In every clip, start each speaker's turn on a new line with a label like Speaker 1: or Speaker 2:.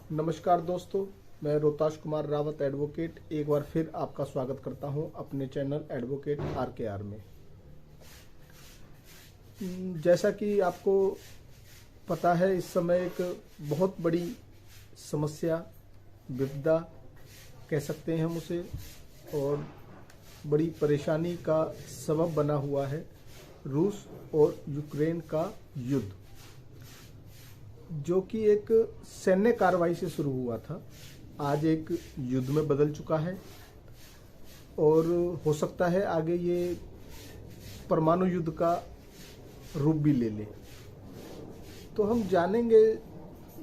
Speaker 1: नमस्कार दोस्तों, मैं रोहताश कुमार रावत एडवोकेट एक बार फिर आपका स्वागत करता हूं अपने चैनल एडवोकेट RKR में। जैसा कि आपको पता है, इस समय एक बहुत बड़ी समस्या, विपदा कह सकते हैं हम उसे, और बड़ी परेशानी का सबब बना हुआ है रूस और यूक्रेन का युद्ध, जो कि एक सैन्य कार्रवाई से शुरू हुआ था, आज एक युद्ध में बदल चुका है और हो सकता है आगे ये परमाणु युद्ध का रूप भी ले ले। तो हम जानेंगे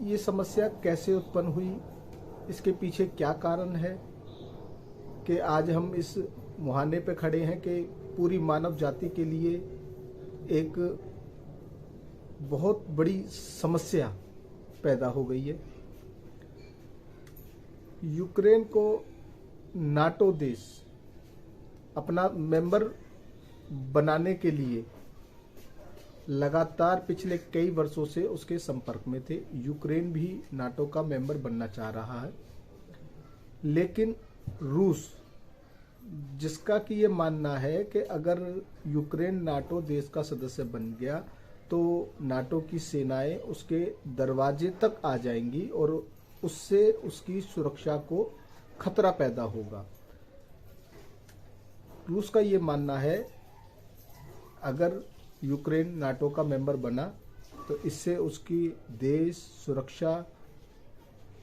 Speaker 1: ये समस्या कैसे उत्पन्न हुई, इसके पीछे क्या कारण है कि आज हम इस मुहाने पे खड़े हैं कि पूरी मानव जाति के लिए एक बहुत बड़ी समस्या पैदा हो गई है। यूक्रेन को नाटो देश अपना मेंबर बनाने के लिए लगातार पिछले कई वर्षों से उसके संपर्क में थे। यूक्रेन भी नाटो का मेंबर बनना चाह रहा है, लेकिन रूस, जिसका कि ये मानना है कि अगर यूक्रेन नाटो देश का सदस्य बन गया तो नाटो की सेनाएं उसके दरवाजे तक आ जाएंगी और उससे उसकी सुरक्षा को खतरा पैदा होगा। रूस का ये मानना है अगर यूक्रेन नाटो का मेंबर बना तो इससे उसकी देश सुरक्षा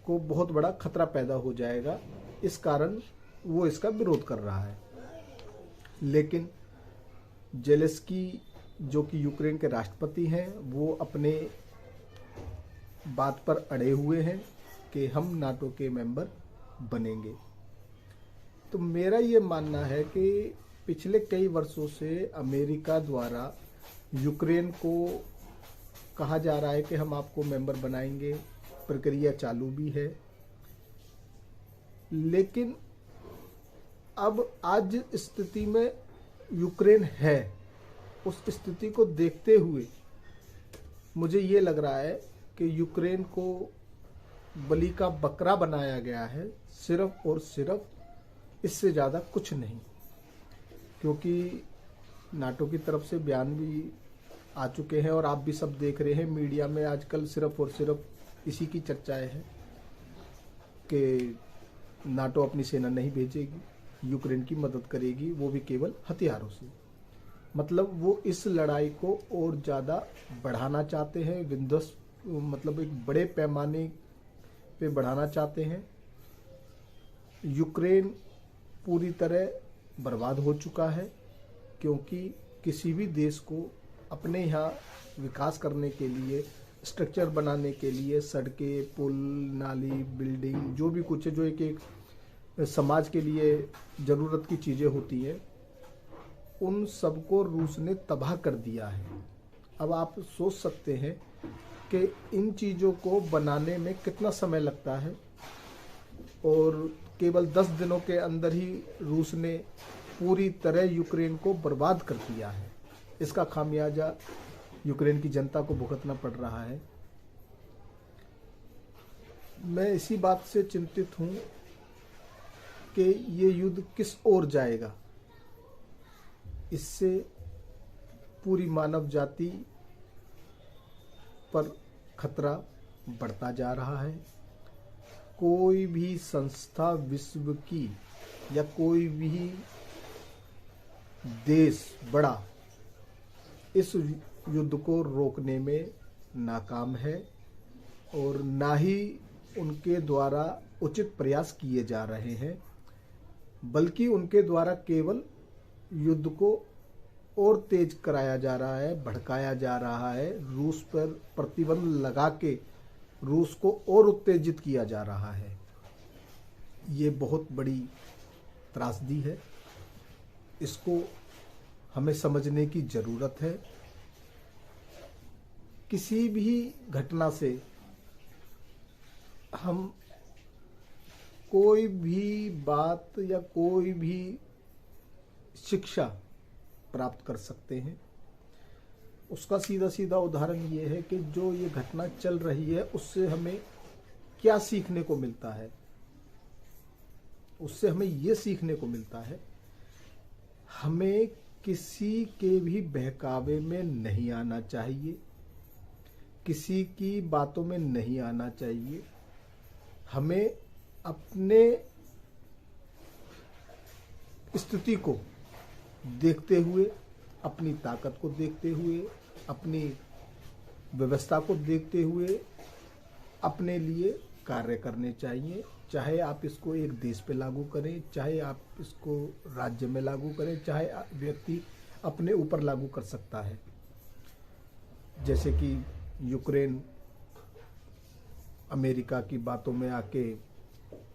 Speaker 1: को बहुत बड़ा खतरा पैदा हो जाएगा। इस कारण वो इसका विरोध कर रहा है। लेकिन जेलेंस्की, जो कि यूक्रेन के राष्ट्रपति हैं, वो अपने बात पर अड़े हुए हैं कि हम नाटो के मेंबर बनेंगे। तो मेरा ये मानना है कि पिछले कई वर्षों से अमेरिका द्वारा यूक्रेन को कहा जा रहा है कि हम आपको मेंबर बनाएंगे, प्रक्रिया चालू भी है। लेकिन अब आज स्थिति में यूक्रेन है, उस स्थिति को देखते हुए मुझे ये लग रहा है कि यूक्रेन को बलि का बकरा बनाया गया है, सिर्फ और सिर्फ, इससे ज़्यादा कुछ नहीं। क्योंकि नाटो की तरफ से बयान भी आ चुके हैं और आप भी सब देख रहे हैं मीडिया में आजकल सिर्फ और सिर्फ इसी की चर्चाएं हैं कि नाटो अपनी सेना नहीं भेजेगी, यूक्रेन की मदद करेगी, वो भी केवल हथियारों से। मतलब वो इस लड़ाई को और ज़्यादा बढ़ाना चाहते हैं, विध्वंस मतलब एक बड़े पैमाने पे बढ़ाना चाहते हैं। यूक्रेन पूरी तरह बर्बाद हो चुका है, क्योंकि किसी भी देश को अपने यहाँ विकास करने के लिए, स्ट्रक्चर बनाने के लिए, सड़कें, पुल, नाली, बिल्डिंग, जो भी कुछ है, जो एक समाज के लिए ज़रूरत की चीज़ें होती हैं, उन सबको रूस ने तबाह कर दिया है। अब आप सोच सकते हैं कि इन चीज़ों को बनाने में कितना समय लगता है, और केवल 10 दिनों के अंदर ही रूस ने पूरी तरह यूक्रेन को बर्बाद कर दिया है। इसका खामियाजा यूक्रेन की जनता को भुगतना पड़ रहा है। मैं इसी बात से चिंतित हूँ कि ये युद्ध किस ओर जाएगा। इससे पूरी मानव जाति पर खतरा बढ़ता जा रहा है। कोई भी संस्था विश्व की या कोई भी देश बड़ा इस युद्ध को रोकने में नाकाम है, और ना ही उनके द्वारा उचित प्रयास किए जा रहे हैं, बल्कि उनके द्वारा केवल युद्ध को और तेज कराया जा रहा है, भड़काया जा रहा है, रूस पर प्रतिबंध लगा के रूस को और उत्तेजित किया जा रहा है। ये बहुत बड़ी त्रासदी है, इसको हमें समझने की ज़रूरत है। किसी भी घटना से हम कोई भी बात या कोई भी शिक्षा प्राप्त कर सकते हैं। उसका सीधा सीधा उदाहरण ये है कि जो ये घटना चल रही है उससे हमें क्या सीखने को मिलता है? उससे हमें ये सीखने को मिलता है, हमें किसी के भी बहकावे में नहीं आना चाहिए, किसी की बातों में नहीं आना चाहिए। हमें अपने स्थिति को देखते हुए, अपनी ताकत को देखते हुए, अपनी व्यवस्था को देखते हुए अपने लिए कार्य करने चाहिए। चाहे आप इसको एक देश पे लागू करें, चाहे आप इसको राज्य में लागू करें, चाहे व्यक्ति अपने ऊपर लागू कर सकता है। जैसे कि यूक्रेन अमेरिका की बातों में आके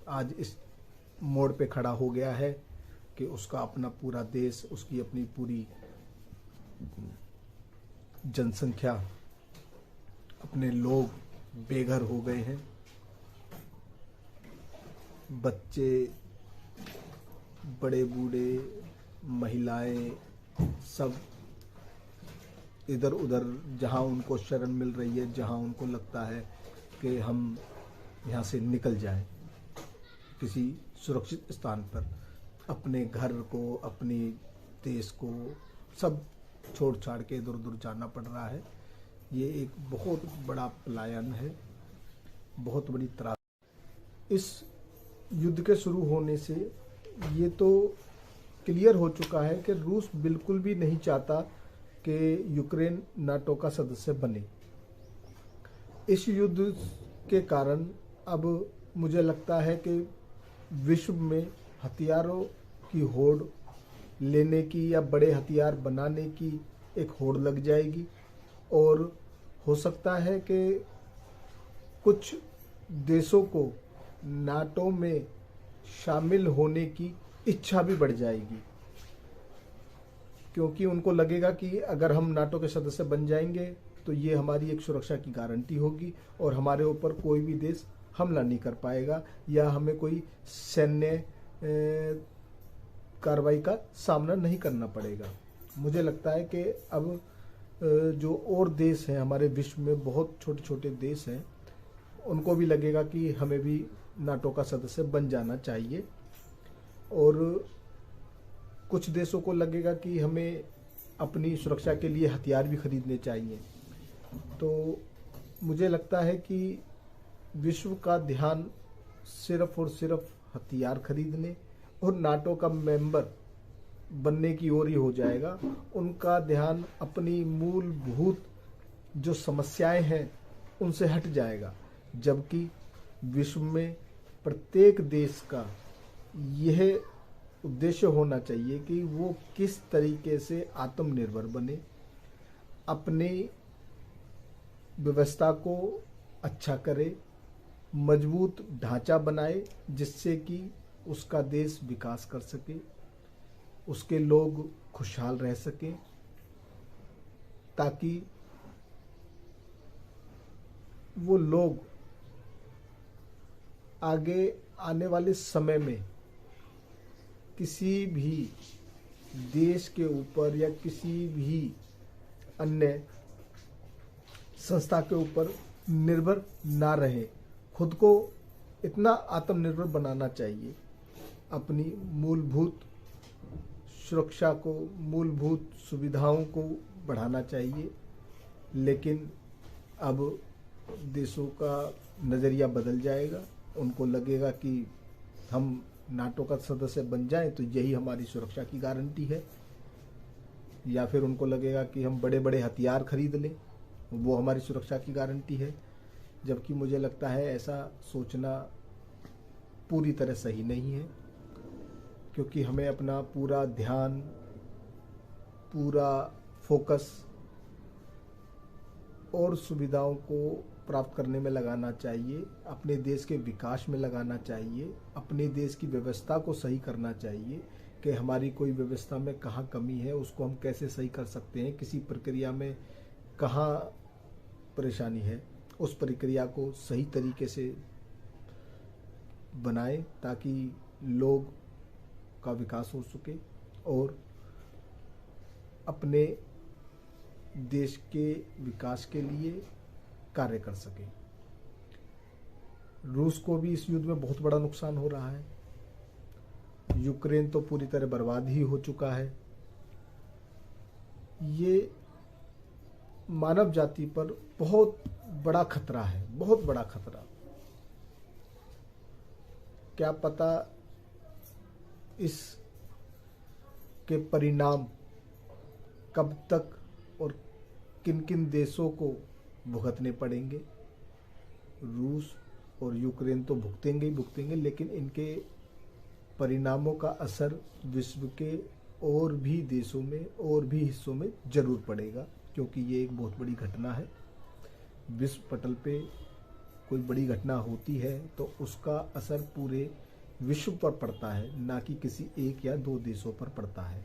Speaker 1: आज इस मोड़ पे खड़ा हो गया है कि उसका अपना पूरा देश, उसकी अपनी पूरी जनसंख्या, अपने लोग बेघर हो गए हैं। बच्चे, बड़े बूढ़े, महिलाएं सब इधर उधर, जहां उनको शरण मिल रही है, जहां उनको लगता है कि हम यहाँ से निकल जाएं किसी सुरक्षित स्थान पर, अपने घर को, अपनी देश को सब छोड़ छाड़ के इधर उधर जाना पड़ रहा है। ये एक बहुत बड़ा पलायन है, बहुत बड़ी त्रासदी। इस युद्ध के शुरू होने से ये तो क्लियर हो चुका है कि रूस बिल्कुल भी नहीं चाहता कि यूक्रेन नाटो का सदस्य बने। इस युद्ध के कारण अब मुझे लगता है कि विश्व में हथियारों की होड़ लेने की या बड़े हथियार बनाने की एक होड़ लग जाएगी, और हो सकता है कि कुछ देशों को नाटो में शामिल होने की इच्छा भी बढ़ जाएगी, क्योंकि उनको लगेगा कि अगर हम नाटो के सदस्य बन जाएंगे तो ये हमारी एक सुरक्षा की गारंटी होगी और हमारे ऊपर कोई भी देश हमला नहीं कर पाएगा या हमें कोई सैन्य कार्रवाई का सामना नहीं करना पड़ेगा। मुझे लगता है कि अब जो और देश हैं हमारे विश्व में, बहुत छोटे छोटे देश हैं, उनको भी लगेगा कि हमें भी नाटो का सदस्य बन जाना चाहिए, और कुछ देशों को लगेगा कि हमें अपनी सुरक्षा के लिए हथियार भी खरीदने चाहिए। तो मुझे लगता है कि विश्व का ध्यान सिर्फ और सिर्फ हथियार खरीदने और नाटो का मेंबर बनने की ओर ही हो जाएगा। उनका ध्यान अपनी मूलभूत जो समस्याएं हैं उनसे हट जाएगा, जबकि विश्व में प्रत्येक देश का यह उद्देश्य होना चाहिए कि वो किस तरीके से आत्मनिर्भर बने, अपनी व्यवस्था को अच्छा करे, मजबूत ढांचा बनाए जिससे कि उसका देश विकास कर सके, उसके लोग खुशहाल रह सकें, ताकि वो लोग आगे आने वाले समय में किसी भी देश के ऊपर या किसी भी अन्य संस्था के ऊपर निर्भर ना रहे। खुद को इतना आत्मनिर्भर बनाना चाहिए, अपनी मूलभूत सुरक्षा को, मूलभूत सुविधाओं को बढ़ाना चाहिए। लेकिन अब देशों का नज़रिया बदल जाएगा, उनको लगेगा कि हम नाटो का सदस्य बन जाएं तो यही हमारी सुरक्षा की गारंटी है, या फिर उनको लगेगा कि हम बड़े बड़े हथियार खरीद लें, वो हमारी सुरक्षा की गारंटी है। जबकि मुझे लगता है ऐसा सोचना पूरी तरह सही नहीं है, क्योंकि हमें अपना पूरा ध्यान, पूरा फोकस और सुविधाओं को प्राप्त करने में लगाना चाहिए, अपने देश के विकास में लगाना चाहिए, अपने देश की व्यवस्था को सही करना चाहिए कि हमारी कोई व्यवस्था में कहाँ कमी है, उसको हम कैसे सही कर सकते हैं, किसी प्रक्रिया में कहाँ परेशानी है, उस प्रक्रिया को सही तरीके से बनाएं ताकि लोग का विकास हो सके और अपने देश के विकास के लिए कार्य कर सकें। रूस को भी इस युद्ध में बहुत बड़ा नुकसान हो रहा है। यूक्रेन तो पूरी तरह बर्बाद ही हो चुका है। ये मानव जाति पर बहुत बड़ा खतरा है, बहुत बड़ा खतरा। क्या पता इस के परिणाम कब तक और किन किन देशों को भुगतने पड़ेंगे। रूस और यूक्रेन तो भुगतेंगे ही भुगतेंगे, लेकिन इनके परिणामों का असर विश्व के और भी देशों में और भी हिस्सों में जरूर पड़ेगा, क्योंकि ये एक बहुत बड़ी घटना है। विश्व पटल पे कोई बड़ी घटना होती है तो उसका असर पूरे विश्व पर पड़ता है, ना कि किसी एक या दो देशों पर पड़ता है।